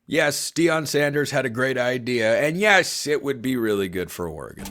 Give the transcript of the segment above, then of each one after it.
Yes, Deion Sanders had a great idea, and yes, it would be really good for Oregon.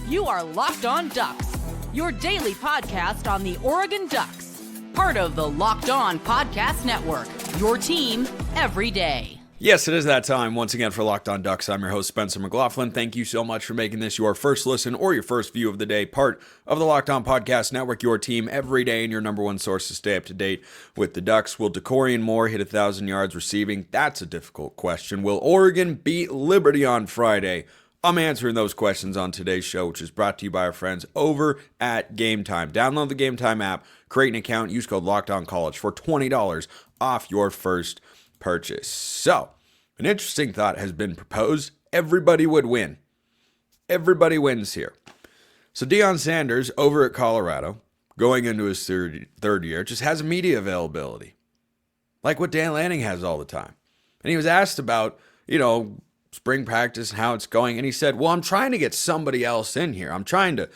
You are Locked On Ducks, your daily podcast on the Oregon Ducks, part of the Locked On Podcast Network, your team every day. Yes, it is that time once again for Locked On Ducks. I'm your host, Spencer McLaughlin. Thank you so much for making this your first listen or your first view of the day, part of the Locked On Podcast Network, your team every day and your number one source to stay up to date with the Ducks. Will Dakorien Moore hit 1,000 yards receiving? That's a difficult question. Will Oregon beat Liberty on Friday? I'm answering those questions on today's show, which is brought to you by our friends over at Game Time. Download the Game Time app, create an account, use code LOCKEDONCollege for $20 off your first purchase. So, an interesting thought has been proposed. Everybody would win. Everybody wins here. So Deion Sanders over at Colorado, going into his third year, just has media availability, like what Dan Lanning has all the time. And he was asked about, spring practice and how it's going. And he said, well, I'm trying to get somebody else in here. I'm trying to,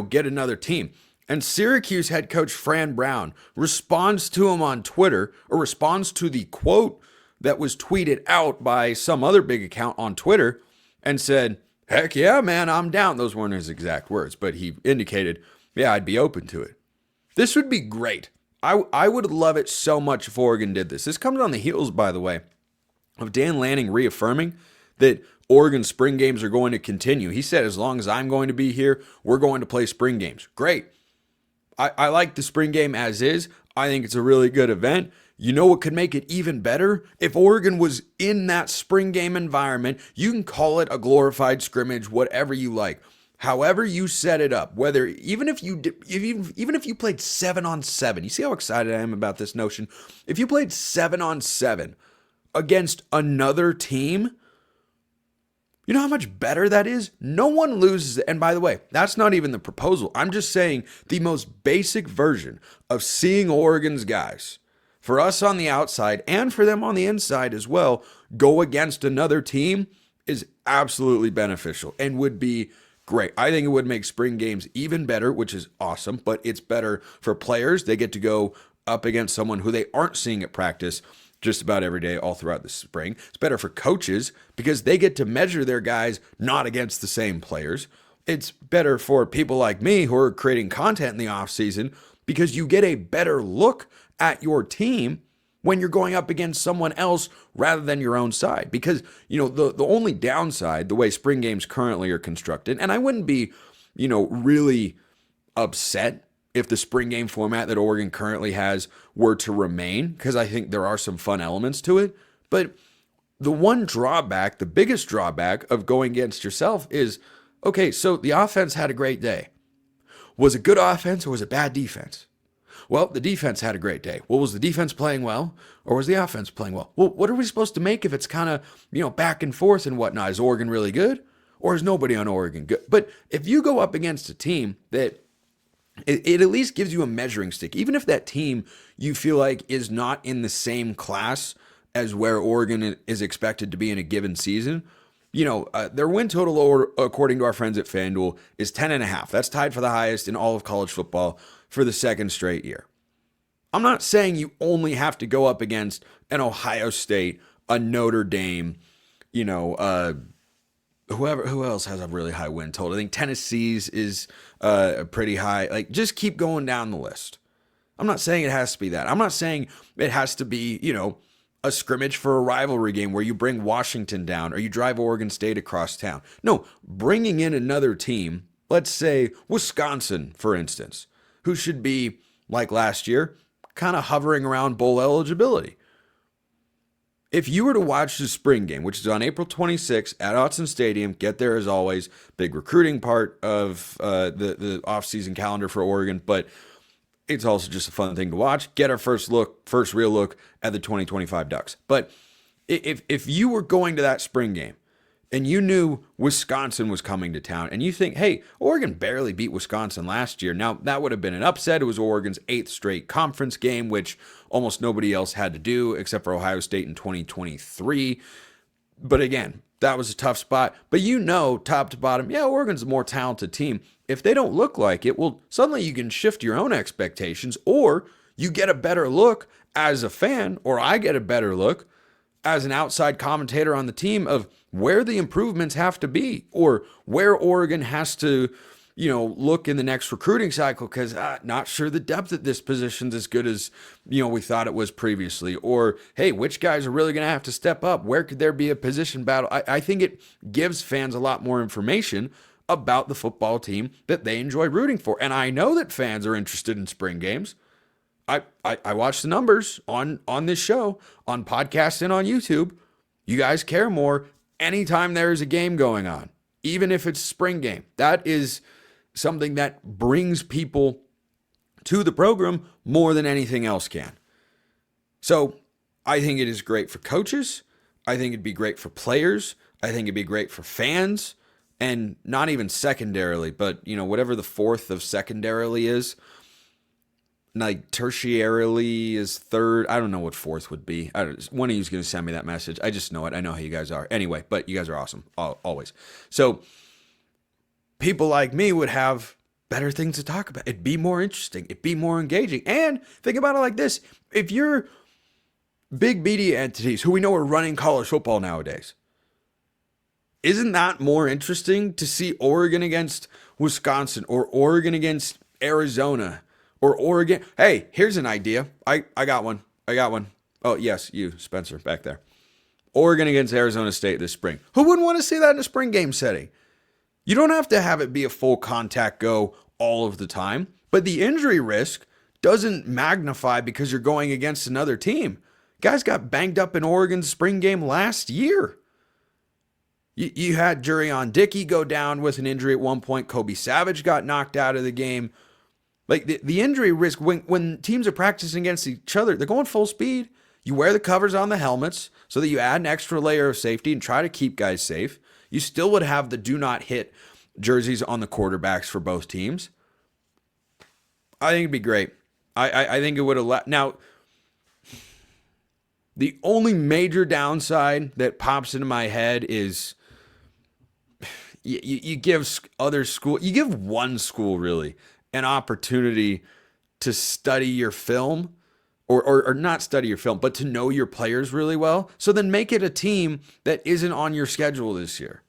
get another team. And Syracuse head coach Fran Brown responds to him on Twitter, or responds to the quote that was tweeted out by some other big account on Twitter, and said, heck yeah, man, I'm down. Those weren't his exact words, but he indicated, yeah, I'd be open to it. This would be great. I would love it so much if Oregon did this. This comes on the heels, by the way, of Dan Lanning reaffirming that Oregon spring games are going to continue. He said, as long as I'm going to be here, we're going to play spring games. Great. I like the spring game as is. I think it's a really good event. You know what could make it even better? If Oregon was in that spring game environment, you can call it a glorified scrimmage, whatever you like. However you set it up, whether even if you played 7-on-7, you see how excited I am about this notion? If you played 7-on-7 against another team, you know how much better that is? No one loses. And by the way, that's not even the proposal. I'm just saying the most basic version of seeing Oregon's guys, for us on the outside and for them on the inside as well, go against another team is absolutely beneficial and would be great. I think it would make spring games even better, which is awesome, but it's better for players. They get to go up against someone who they aren't seeing at practice just about every day all throughout the spring. It's better for coaches because they get to measure their guys not against the same players. It's better for people like me who are creating content in the offseason because you get a better look at your team when you're going up against someone else rather than your own side. Because, the only downside, the way spring games currently are constructed, and I wouldn't be, really upset if the spring game format that Oregon currently has were to remain, because I think there are some fun elements to it. But the one drawback, the biggest drawback of going against yourself is, okay, so the offense had a great day. Was it good offense or was it bad defense? Well, the defense had a great day. Well, was the defense playing well or was the offense playing well? Well, what are we supposed to make if it's kind of, back and forth and whatnot? Is Oregon really good or is nobody on Oregon good? But if you go up against a team that it at least gives you a measuring stick, even if that team you feel like is not in the same class as where Oregon is expected to be in a given season. Their win total, according to our friends at FanDuel, is 10.5. That's tied for the highest in all of college football for the second straight year. I'm not saying you only have to go up against an Ohio State, a Notre Dame, who else has a really high win total? I think Tennessee's is pretty high. Like, just keep going down the list. I'm not saying it has to be that. I'm not saying it has to be, a scrimmage for a rivalry game where you bring Washington down or you drive Oregon State across town. No, bringing in another team, let's say Wisconsin, for instance, who should be, like last year, kind of hovering around bowl eligibility. If you were to watch the spring game, which is on April 26th at Autzen Stadium, get there as always, big recruiting part of the offseason calendar for Oregon, but it's also just a fun thing to watch. Get our first real look at the 2025 Ducks. But if you were going to that spring game and you knew Wisconsin was coming to town and you think, hey, Oregon barely beat Wisconsin last year. Now, that would have been an upset. It was Oregon's 8th straight conference game, which almost nobody else had to do except for Ohio State in 2023. But again, that was a tough spot. But top to bottom, yeah, Oregon's a more talented team. If they don't look like it, well, suddenly you can shift your own expectations, or you get a better look as a fan, or I get a better look as an outside commentator on the team of where the improvements have to be, or where Oregon has to, look in the next recruiting cycle, because not sure the depth at this position's as good as, we thought it was previously. Or, hey, which guys are really going to have to step up? Where could there be a position battle? I think it gives fans a lot more information about the football team that they enjoy rooting for. And I know that fans are interested in spring games. I watch the numbers on this show, on podcasts and on YouTube. You guys care more anytime there's a game going on, even if it's a spring game. That is something that brings people to the program more than anything else can. So I think it is great for coaches. I think it'd be great for players. I think it'd be great for fans. And not even secondarily, but, whatever the fourth of secondarily is, like tertiarily is third. I don't know what fourth would be. One of you is going to send me that message. I just know it. I know how you guys are. Anyway, but you guys are awesome, always. So people like me would have better things to talk about. It'd be more interesting. It'd be more engaging. And think about it like this. If you're big media entities who we know are running college football nowadays, isn't that more interesting to see Oregon against Wisconsin, or Oregon against Arizona, or Oregon? Hey, here's an idea. I got one. Oh, yes, you, Spencer, back there. Oregon against Arizona State this spring. Who wouldn't want to see that in a spring game setting? You don't have to have it be a full contact go all of the time, but the injury risk doesn't magnify because you're going against another team. Guys got banged up in Oregon's spring game last year. You had Jurion Dickey go down with an injury at one point. Kobe Savage got knocked out of the game. Like the injury risk, when teams are practicing against each other, they're going full speed. You wear the covers on the helmets so that you add an extra layer of safety and try to keep guys safe. You still would have the do not hit jerseys on the quarterbacks for both teams. I think it'd be great. I think it would allow. Now, the only major downside that pops into my head is you give one school really an opportunity to study your film, or not study your film, but to know your players really well. So then make it a team that isn't on your schedule this year.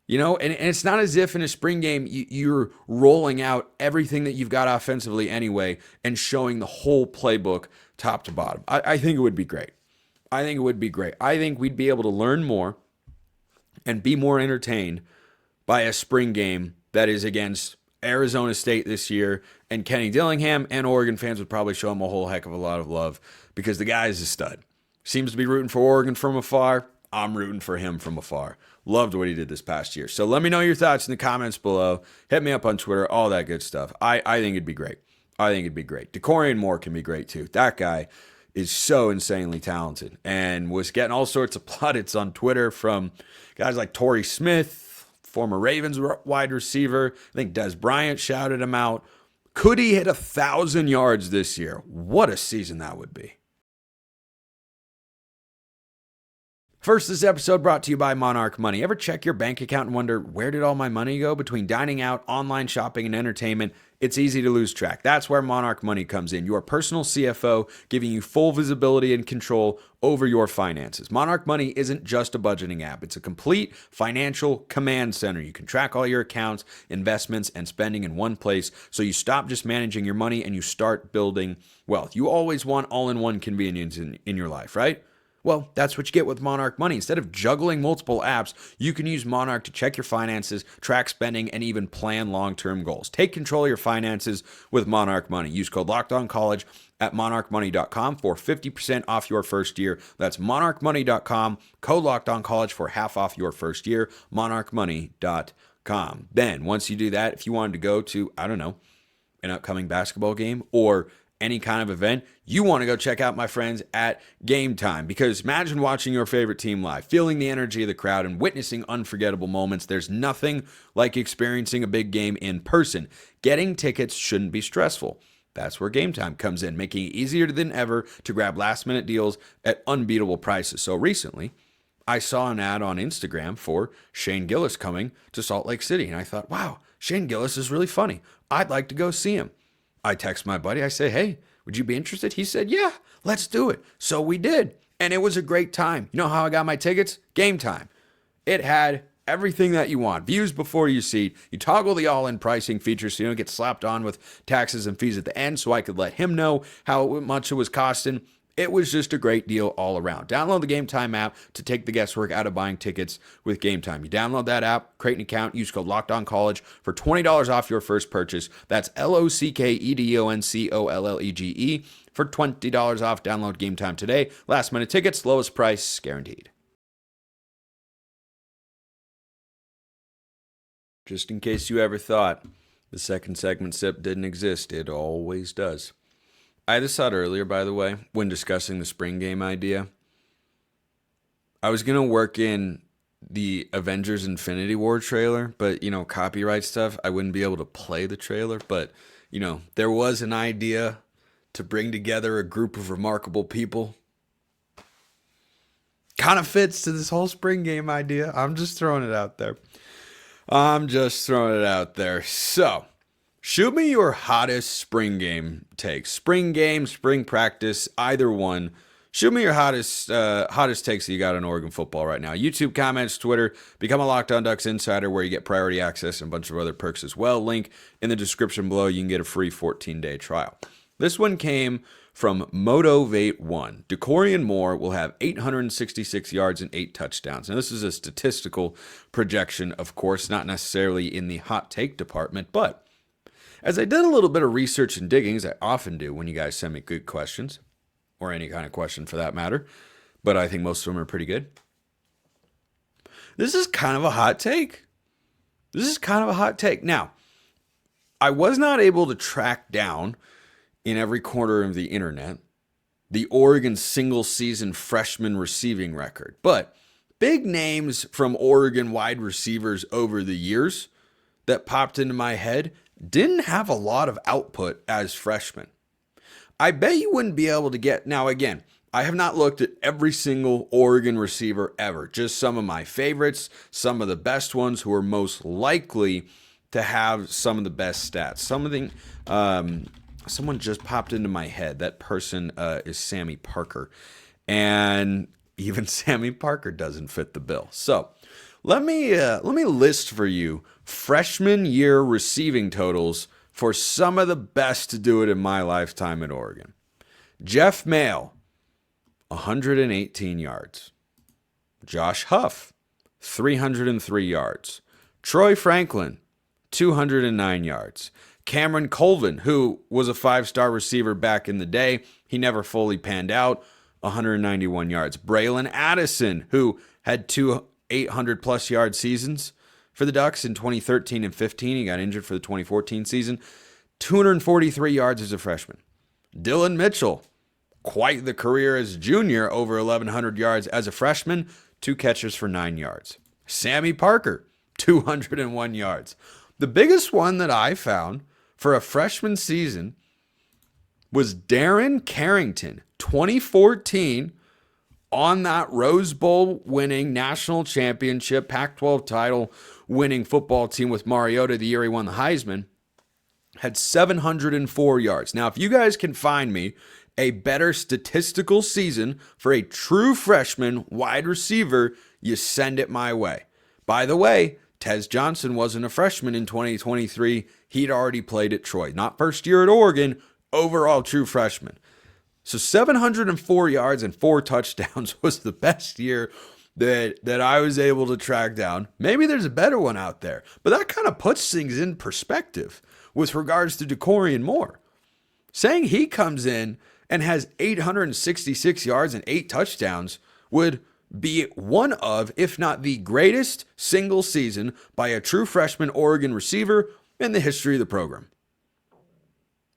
And it's not as if in a spring game you're rolling out everything that you've got offensively anyway and showing the whole playbook top to bottom. I think it would be great. I think we'd be able to learn more and be more entertained by a spring game that is against Arizona State this year, and Kenny Dillingham, and Oregon fans would probably show him a whole heck of a lot of love because the guy is a stud. Seems to be rooting for Oregon from afar. I'm rooting for him from afar. Loved what he did this past year. So let me know your thoughts in the comments below. Hit me up on Twitter, all that good stuff. I think it'd be great. Dakorien Moore can be great too. That guy is so insanely talented and was getting all sorts of plaudits on Twitter from guys like Torrey Smith, former Ravens wide receiver. I think Des Bryant shouted him out. Could he hit 1,000 yards this year? What a season that would be. First, this episode brought to you by Monarch Money. Ever check your bank account and wonder, where did all my money go? Between dining out, online shopping, and entertainment, it's easy to lose track. That's where Monarch Money comes in, your personal CFO, giving you full visibility and control over your finances. Monarch Money isn't just a budgeting app. It's a complete financial command center. You can track all your accounts, investments, and spending in one place, so you stop just managing your money and you start building wealth. You always want all-in-one convenience in your life, right? Well, that's what you get with Monarch Money. Instead of juggling multiple apps, you can use Monarch to check your finances, track spending, and even plan long-term goals. Take control of your finances with Monarch Money. Use code LOCKEDONCollege at monarchmoney.com for 50% off your first year. That's monarchmoney.com, code LOCKEDONCollege for half off your first year, monarchmoney.com. Then, once you do that, if you wanted to go to, an upcoming basketball game or any kind of event, you want to go check out my friends at Game Time, because imagine watching your favorite team live, feeling the energy of the crowd, and witnessing unforgettable moments. There's nothing like experiencing a big game in person. Getting tickets shouldn't be stressful. That's where Game Time comes in, making it easier than ever to grab last-minute deals at unbeatable prices. So recently, I saw an ad on Instagram for Shane Gillis coming to Salt Lake City. And I thought, wow, Shane Gillis is really funny. I'd like to go see him. I text my buddy. I say, hey, would you be interested? He said, yeah, let's do it. So we did. And it was a great time. You know how I got my tickets? Game Time. It had everything that you want. Views before you seat. You toggle the all-in pricing feature so you don't get slapped on with taxes and fees at the end, so I could let him know how much it was costing. It was just a great deal all around. Download the Game Time app to take the guesswork out of buying tickets with Game Time. You download that app, create an account, use code LOCKEDONCollege for $20 off your first purchase. That's LOCKEDONCOLLEGE for $20 off. Download Game Time today. Last minute tickets, lowest price guaranteed. Just in case you ever thought the second segment sip didn't exist, it always does. I had this thought earlier, by the way, when discussing the spring game idea. I was going to work in the Avengers Infinity War trailer, but, copyright stuff, I wouldn't be able to play the trailer. But, there was an idea to bring together a group of remarkable people. Kind of fits to this whole spring game idea. I'm just throwing it out there. So, shoot me your hottest spring game takes. Spring game, spring practice, either one. Shoot me your hottest takes that you got on Oregon football right now. YouTube comments, Twitter. Become a Locked On Ducks insider where you get priority access and a bunch of other perks as well. Link in the description below. You can get a free 14-day trial. This one came from Motivate1. Dakorien Moore will have 866 yards and 8 touchdowns. Now, this is a statistical projection, of course, not necessarily in the hot take department, but as I did a little bit of research and digging, as I often do when you guys send me good questions, or any kind of question for that matter, but I think most of them are pretty good. This is kind of a hot take. Now, I was not able to track down in every corner of the internet the Oregon single-season freshman receiving record, but big names from Oregon wide receivers over the years that popped into my head didn't have a lot of output as freshmen. I bet you wouldn't be able to get... Now, again, I have not looked at every single Oregon receiver ever, just some of my favorites, some of the best ones who are most likely to have some of the best stats. Someone just popped into my head. That person is Sammy Parker. And even Sammy Parker doesn't fit the bill. So let me list for you freshman year receiving totals for some of the best to do it in my lifetime at Oregon. Jeff Mayle, 118 yards. Josh Huff, 303 yards. Troy Franklin, 209 yards. Cameron Colvin, who was a 5-star receiver back in the day, he never fully panned out, 191 yards. Braylon Addison, who had 2 800-plus yard seasons for the Ducks in 2013 and 15. He got injured for the 2014 season. 243 yards as a freshman. Dylan Mitchell, quite the career as a junior, over 1,100 yards as a freshman, 2 catches for 9 yards. Sammy Parker, 201 yards. The biggest one that I found for a freshman season was Darren Carrington, 2014, on that Rose Bowl winning national championship, Pac-12 title winning football team with Mariota the year he won the Heisman, had 704 yards. Now, if you guys can find me a better statistical season for a true freshman wide receiver, you send it my way. By the way, Tez Johnson wasn't a freshman in 2023. He'd already played at Troy. Not first year at Oregon, overall true freshman. So 704 yards and 4 touchdowns was the best year that I was able to track down. Maybe there's a better one out there, but that kind of puts things in perspective with regards to Dakorien Moore. Saying he comes in and has 866 yards and 8 touchdowns would be one of, if not the greatest single season by a true freshman Oregon receiver in the history of the program.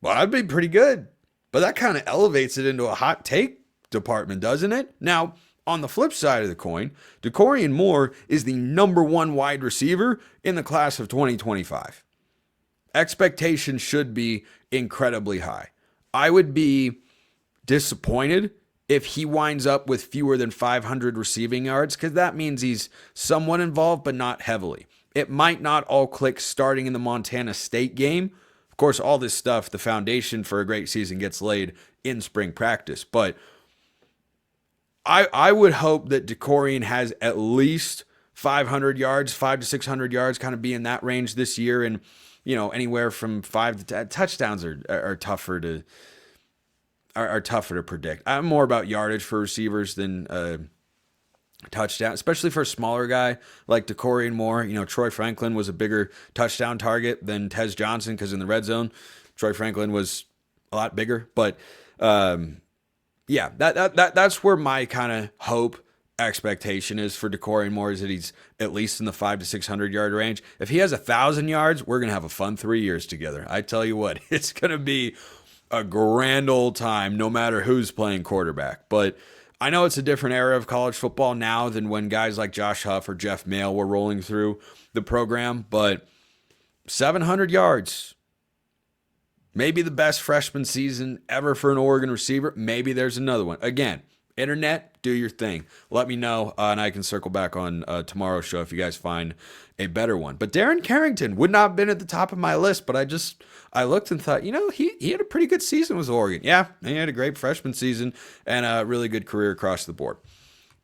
Well, that'd be pretty good, but that kind of elevates it into a hot take department, doesn't it? Now, on the flip side of the coin, Dakorien Moore is the number 1 wide receiver in the class of 2025. Expectations should be incredibly high. I would be disappointed if he winds up with fewer than 500 receiving yards, because that means he's somewhat involved, but not heavily. It might not all click starting in the Montana State game. Of course, all this stuff, the foundation for a great season gets laid in spring practice. But I would hope that Dakorien has at least 500 yards, 500 to 600 yards, kind of be in that range this year. And, anywhere from 5 to 10 touchdowns are tougher to predict. I'm more about yardage for receivers than touchdown, especially for a smaller guy like Dakorien Moore. Troy Franklin was a bigger touchdown target than Tez Johnson because in the red zone, Troy Franklin was a lot bigger. But that's where my kind of hope expectation is for Dakorien Moore, is that he's at least in the 500 to 600 yard range. If he has 1,000 yards, we're gonna have a fun 3 years together. I tell you what, it's gonna be a grand old time, no matter who's playing quarterback. But I know it's a different era of college football now than when guys like Josh Huff or Jeff Mail were rolling through the program. But 700 yards, maybe the best freshman season ever for an Oregon receiver. Maybe there's another one. Again, internet, do your thing. Let me know, and I can circle back on tomorrow's show if you guys find a better one. But Darren Carrington would not have been at the top of my list, but I looked and thought, he had a pretty good season with Oregon. Yeah, he had a great freshman season and a really good career across the board.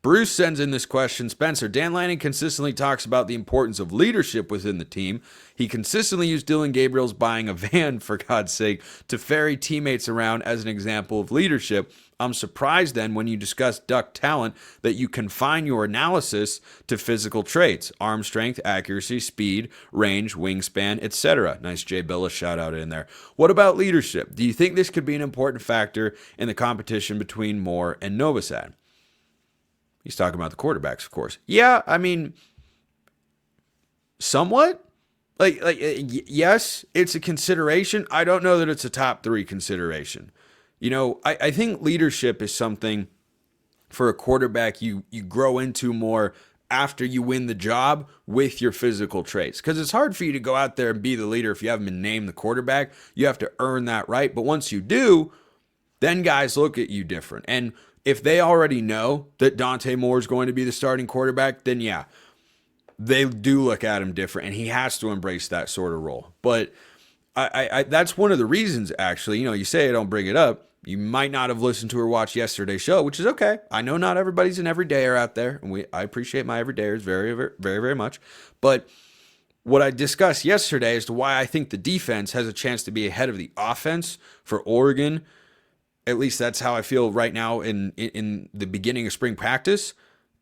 Bruce sends in this question. Spencer, Dan Lanning consistently talks about the importance of leadership within the team. He consistently used Dylan Gabriel's buying a van, for God's sake, to ferry teammates around as an example of leadership. I'm surprised then when you discuss Duck talent that you confine your analysis to physical traits, arm strength, accuracy, speed, range, wingspan, etc. Nice Jay Billis shout out in there. What about leadership? Do you think this could be an important factor in the competition between Moore and Novosad? He's talking about the quarterbacks, of course. Yeah, I mean, somewhat. Yes, it's a consideration. I don't know that it's a top 3 consideration. I think leadership is something for a quarterback you grow into more after you win the job with your physical traits. Because it's hard for you to go out there and be the leader if you haven't been named the quarterback. You have to earn that right. But once you do, then guys look at you different. And if they already know that Dante Moore is going to be the starting quarterback, then yeah, they do look at him different, and he has to embrace that sort of role. But I that's one of the reasons, actually. You say I don't bring it up. You might not have listened to or watched yesterday's show, which is okay. I know not everybody's an everydayer out there, and I appreciate my everydayers very, very, very, very much. But what I discussed yesterday as to why I think the defense has a chance to be ahead of the offense for Oregon. At least that's how I feel right now in the beginning of spring practice,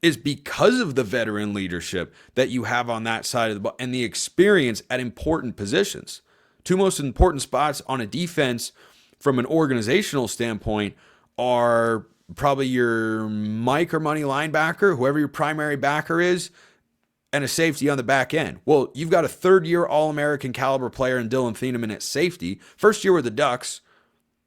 is because of the veteran leadership that you have on that side of the ball and the experience at important positions. 2 most important spots on a defense from an organizational standpoint are probably your Mike or money linebacker, whoever your primary backer is, and a safety on the back end. Well, you've got a 3rd-year All-American caliber player in Dylan Thieneman at safety, first year with the Ducks,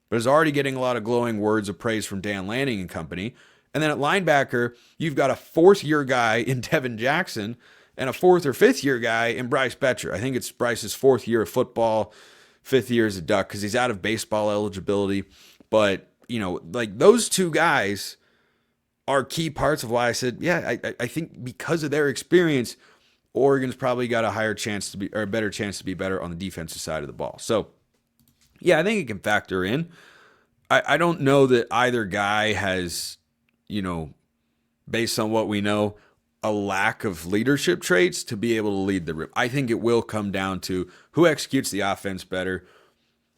but is already getting a lot of glowing words of praise from Dan Lanning and company. And then at linebacker, you've got a 4th-year guy in Devin Jackson and a 4th or 5th-year guy in Bryce Betcher. I think it's Bryce's 4th year of football, 5th year as a Duck because he's out of baseball eligibility. But, those 2 guys are key parts of why I said, yeah, I think because of their experience, Oregon's probably got a better chance to be better on the defensive side of the ball. So, yeah, I think it can factor in. I don't know that either guy has, based on what we know, a lack of leadership traits to be able to lead the room. I think it will come down to who executes the offense better,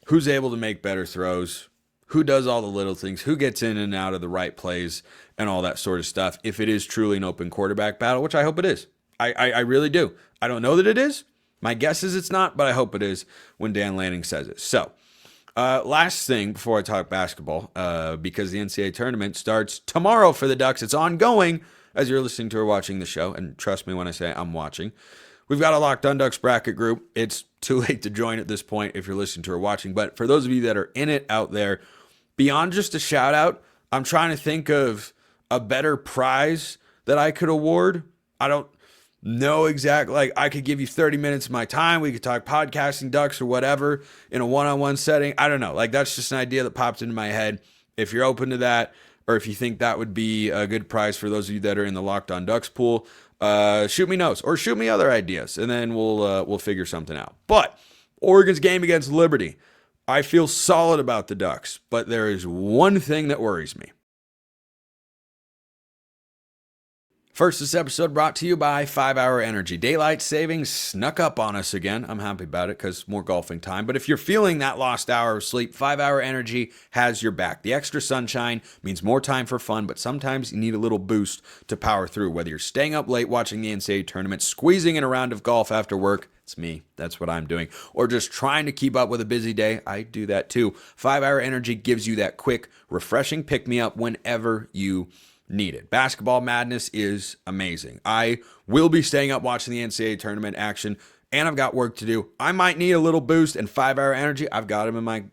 who's able to make better throws, who does all the little things, who gets in and out of the right plays and all that sort of stuff. If it is truly an open quarterback battle, which I hope it is. I really do. I don't know that it is. My guess is it's not, but I hope it is when Dan Lanning says it. So, last thing before I talk basketball, because the NCAA tournament starts tomorrow for the Ducks. It's ongoing as you're listening to or watching the show. And trust me when I say I'm watching. We've got a Locked On Ducks bracket group. It's too late to join at this point if you're listening to or watching. But for those of you that are in it out there, beyond just a shout out, I'm trying to think of a better prize that I could award. I don't know exactly. I could give you 30 minutes of my time. We could talk podcasting Ducks or whatever in a one-on-one setting. I don't know. That's just an idea that popped into my head. If you're open to that, or if you think that would be a good prize for those of you that are in the Locked On Ducks pool, shoot me notes or shoot me other ideas, and then we'll figure something out. But Oregon's game against Liberty, I feel solid about the Ducks, but there is one thing that worries me. First, this episode brought to you by 5 Hour Energy. Daylight savings snuck up on us again. I'm happy about it because more golfing time. But if you're feeling that lost hour of sleep, 5 Hour Energy has your back. The extra sunshine means more time for fun, but sometimes you need a little boost to power through. Whether you're staying up late watching the NCAA Tournament, squeezing in a round of golf after work, it's me. That's what I'm doing. Or just trying to keep up with a busy day, I do that too. 5 Hour Energy gives you that quick, refreshing pick-me-up whenever you needed. Basketball madness is amazing. I will be staying up watching the NCAA tournament action, and I've got work to do. I might need a little boost, and 5 Hour Energy, I've got them in my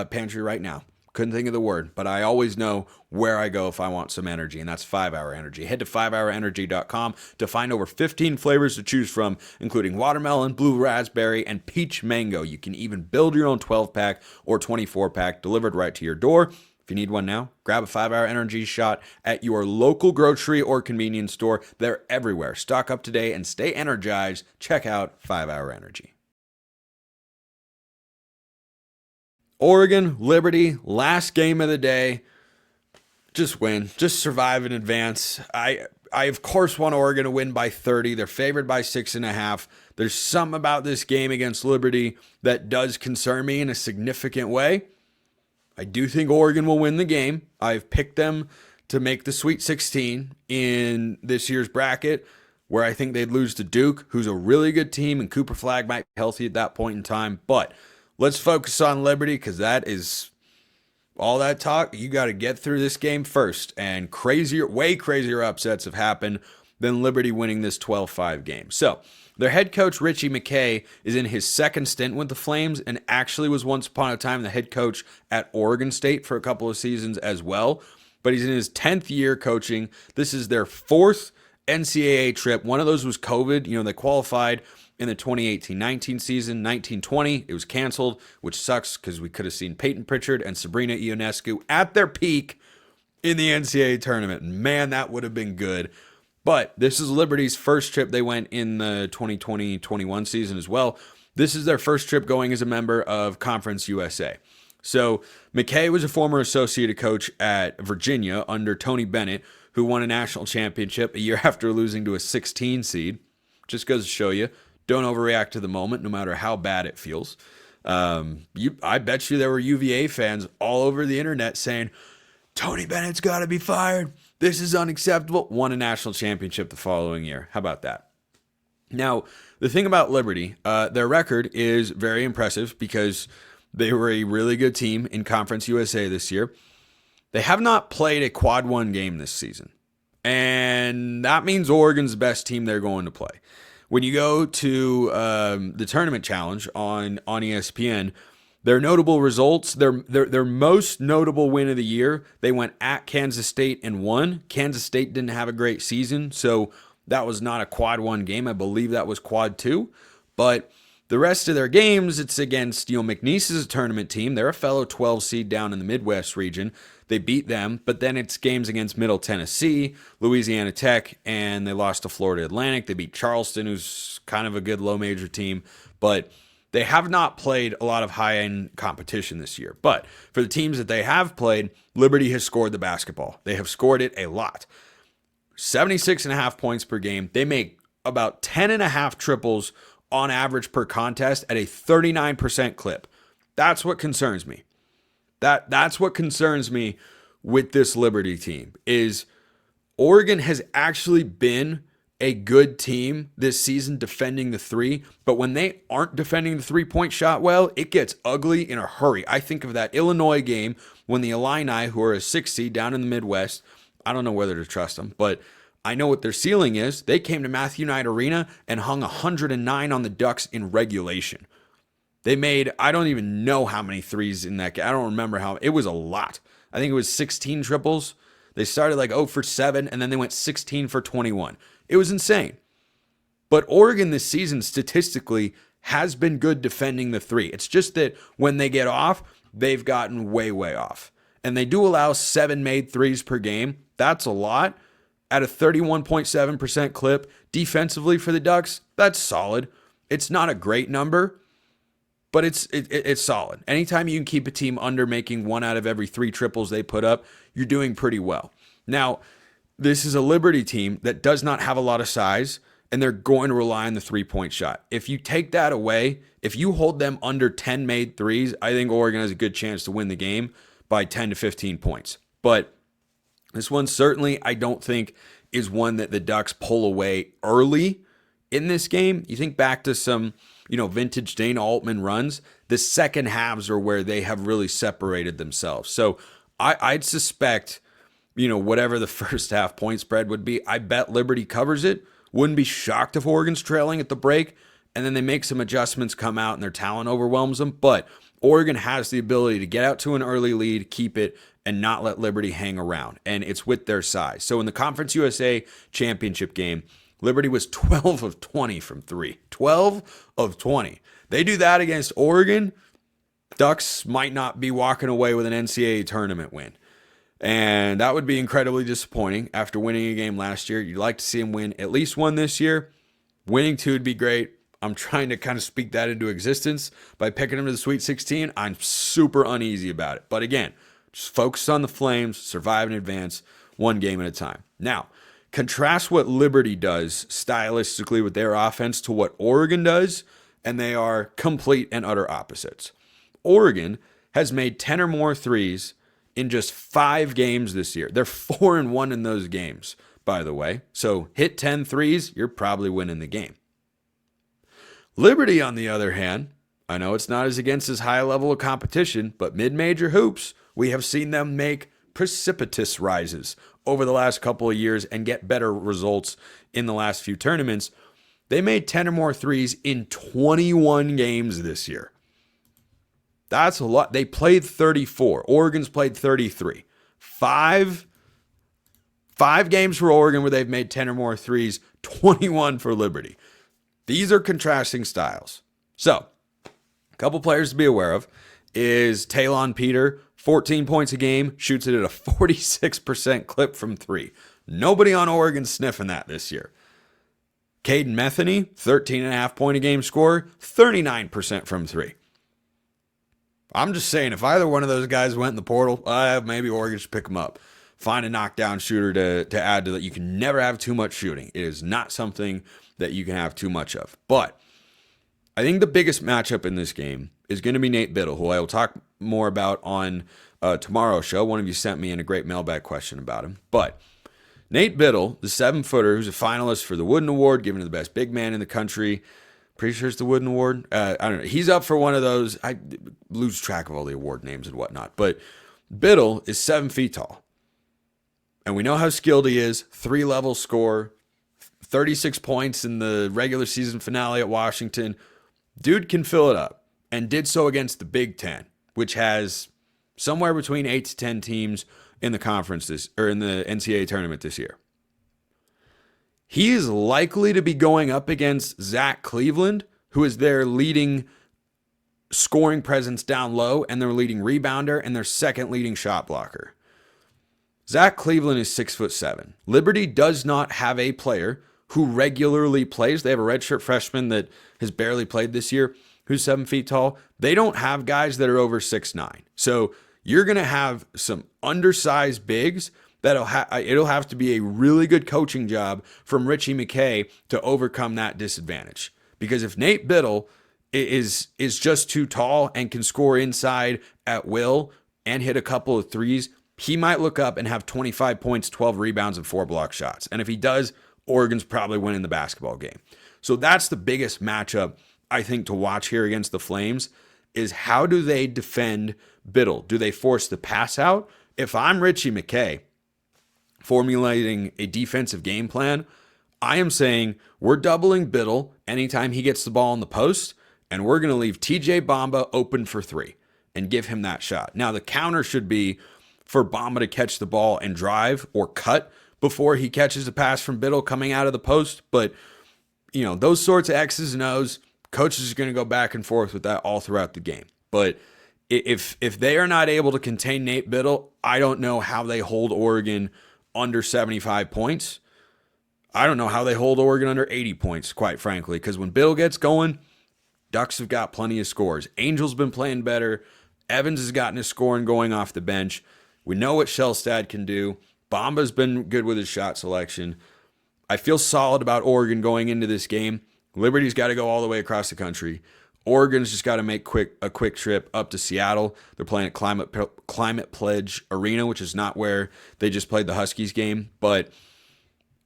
pantry right now. Couldn't think of the word, but I always know where I go if I want some energy, and that's 5 Hour Energy. Head to 5hourenergy.com to find over 15 flavors to choose from, including watermelon, blue raspberry, and peach mango. You can even build your own 12-pack or 24-pack delivered right to your door. If you need one now, grab a 5 Hour Energy shot at your local grocery or convenience store. They're everywhere. Stock up today and stay energized. Check out 5 Hour Energy. Oregon, Liberty, last game of the day. Just win. Just survive in advance. I of course want Oregon to win by 30. They're favored by 6.5. There's something about this game against Liberty that does concern me in a significant way. I do think Oregon will win the game. I've picked them to make the Sweet 16 in this year's bracket, where I think they'd lose to Duke, who's a really good team, and Cooper Flagg might be healthy at that point in time. But let's focus on Liberty, because that is all that talk. You got to get through this game first, and way crazier upsets have happened than Liberty winning this 12-5 game. So their head coach, Ritchie McKay, is in his second stint with the Flames and actually was once upon a time the head coach at Oregon State for a couple of seasons as well. But he's in his 10th year coaching. This is their fourth NCAA trip. One of those was COVID. They qualified in the 2018-19 season. 19-20, it was canceled, which sucks because we could have seen Peyton Pritchard and Sabrina Ionescu at their peak in the NCAA tournament. Man, that would have been good. But this is Liberty's first trip. They went in the 2020-21 season as well. This is their first trip going as a member of Conference USA. So McKay was a former associate coach at Virginia under Tony Bennett, who won a national championship a year after losing to a 16 seed. Just goes to show you, don't overreact to the moment, no matter how bad it feels. I bet you there were UVA fans all over the internet saying, Tony Bennett's got to be fired. This is unacceptable. Won a national championship the following year. How about that? Now, the thing about Liberty, their record is very impressive because they were a really good team in Conference USA this year. They have not played a quad one game this season. And that means Oregon's the best team they're going to play. When you go to the tournament challenge on ESPN, their notable results, their most notable win of the year, they went at Kansas State and won. Kansas State didn't have a great season, so that was not a quad one game. I believe that was quad two. But the rest of their games, it's against, McNeese's tournament team. They're a fellow 12 seed down in the Midwest region. They beat them, but then it's games against Middle Tennessee, Louisiana Tech, and they lost to Florida Atlantic. They beat Charleston, who's kind of a good low major team, but they have not played a lot of high-end competition this year. But for the teams that they have played, Liberty has scored the basketball. They have scored it a lot. 76.5 points per game. They make about 10.5 triples on average per contest at a 39% clip. That's what concerns me. That's what concerns me with this Liberty team is Oregon has actually been a good team this season defending the three, but when they aren't defending the three-point shot well, it gets ugly in a hurry. I think of that Illinois game when the Illini, who are a 6 seed down in the Midwest, I don't know whether to trust them, but I know what their ceiling is. They came to Matthew Knight Arena and hung 109 on the Ducks in regulation. They made, I don't even know how many threes in that game. I don't remember how. It was a lot. I think it was 16 triples. They started like 0 for 7, and then they went 16 for 21. It was insane. But Oregon this season statistically has been good defending the three. It's just that when they get off, they've gotten way, way off. and they do allow 7 made threes per game. That's a lot. At a 31.7% clip defensively for the Ducks, that's solid. It's not a great number, but it's solid. Anytime you can keep a team under making 1 out of every 3 triples they put up, you're doing pretty well. Now, this is a Liberty team that does not have a lot of size, and they're going to rely on the 3-point shot. If you take that away, if you hold them under 10 made threes, I think Oregon has a good chance to win the game by 10 to 15 points. But this one certainly, I don't think, is one that the Ducks pull away early in this game. You think back to some, vintage Dana Altman runs. The second halves are where they have really separated themselves. So I'd suspect, whatever the first half point spread would be, I bet Liberty covers it. Wouldn't be shocked if Oregon's trailing at the break, and then they make some adjustments, come out, and their talent overwhelms them. But Oregon has the ability to get out to an early lead, keep it, and not let Liberty hang around. And it's with their size. So in the Conference USA championship game, Liberty was 12 of 20 from 3. 12 of 20. They do that against Oregon, Ducks might not be walking away with an NCAA tournament win. And that would be incredibly disappointing after winning a game last year. You'd like to see them win at least one this year. Winning 2 would be great. I'm trying to kind of speak that into existence by picking them to the Sweet 16. I'm super uneasy about it. But again, just focus on the Flames, survive and advance one game at a time. Now, contrast what Liberty does stylistically with their offense to what Oregon does, and they are complete and utter opposites. Oregon has made 10 or more threes in just 5 games this year. They're 4-1 in those games, by the way. So hit 10 threes, you're probably winning the game. Liberty, on the other hand, I know it's not as against as high a level of competition, but mid-major hoops, we have seen them make precipitous rises over the last couple of years and get better results in the last few tournaments. They made 10 or more threes in 21 games this year. That's a lot. They played 34. Oregon's played 33. Five games for Oregon where they've made 10 or more threes, 21 for Liberty. These are contrasting styles. So, a couple players to be aware of is Talon Peter, 14 points a game, shoots it at a 46% clip from 3. Nobody on Oregon sniffing that this year. Caden Metheny, 13.5 point a game scorer, 39% from 3. I'm just saying, if either one of those guys went in the portal, maybe Oregon should pick them up. Find a knockdown shooter to add to that. You can never have too much shooting. It is not something that you can have too much of. But I think the biggest matchup in this game is going to be Nate Biddle, who I will talk more about on tomorrow's show. One of you sent me in a great mailbag question about him. But Nate Biddle, the 7-footer who's a finalist for the Wooden Award, given to the best big man in the country. Pretty sure it's the Wooden Award. I don't know. He's up for one of those. I lose track of all the award names and whatnot. But Biddle is 7 feet tall. And we know how skilled he is. 3-level score. 36 points in the regular season finale at Washington. Dude can fill it up. And did so against the Big Ten, which has somewhere between 8 to 10 teams in the conference in the NCAA tournament this year. He is likely to be going up against Zach Cleveland, who is their leading scoring presence down low and their leading rebounder and their second leading shot blocker. Zach Cleveland is 6'7". Liberty does not have a player who regularly plays. They have a redshirt freshman that has barely played this year who's 7 feet tall. They don't have guys that are over 6'9". So you're going to have some undersized bigs it'll have to be a really good coaching job from Richie McKay to overcome that disadvantage. Because if Nate Biddle is just too tall and can score inside at will and hit a couple of threes, he might look up and have 25 points, 12 rebounds, and 4 block shots. And if he does, Oregon's probably winning the basketball game. So that's the biggest matchup, I think, to watch here against the Flames is how do they defend Biddle? Do they force the pass out? If I'm Richie McKay, formulating a defensive game plan, I am saying we're doubling Biddle anytime he gets the ball in the post, and we're going to leave TJ Bamba open for 3 and give him that shot. Now, the counter should be for Bamba to catch the ball and drive or cut before he catches a pass from Biddle coming out of the post. But, those sorts of X's and O's, coaches are going to go back and forth with that all throughout the game. But If they are not able to contain Nate Biddle, I don't know how they hold Oregon under 75 points. I don't know how they hold Oregon under 80 points, quite frankly, because when Bill gets going, Ducks have got plenty of scores. Angel's been playing better. Evans has gotten his scoring going off the bench. We know what Shellstad can do. Bomba's been good with his shot selection. I feel solid about Oregon going into this game. Liberty's got to go all the way across the country. Oregon's just got to make a quick trip up to Seattle. They're playing at Climate Pledge Arena, which is not where they just played the Huskies game. But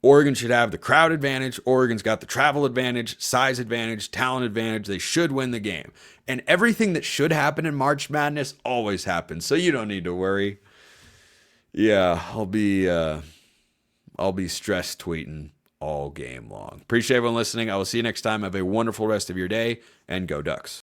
Oregon should have the crowd advantage. Oregon's got the travel advantage, size advantage, talent advantage. They should win the game. And everything that should happen in March Madness always happens, so you don't need to worry. Yeah, I'll be stress tweeting all game long. Appreciate everyone listening. I will see you next time. Have a wonderful rest of your day, and go Ducks.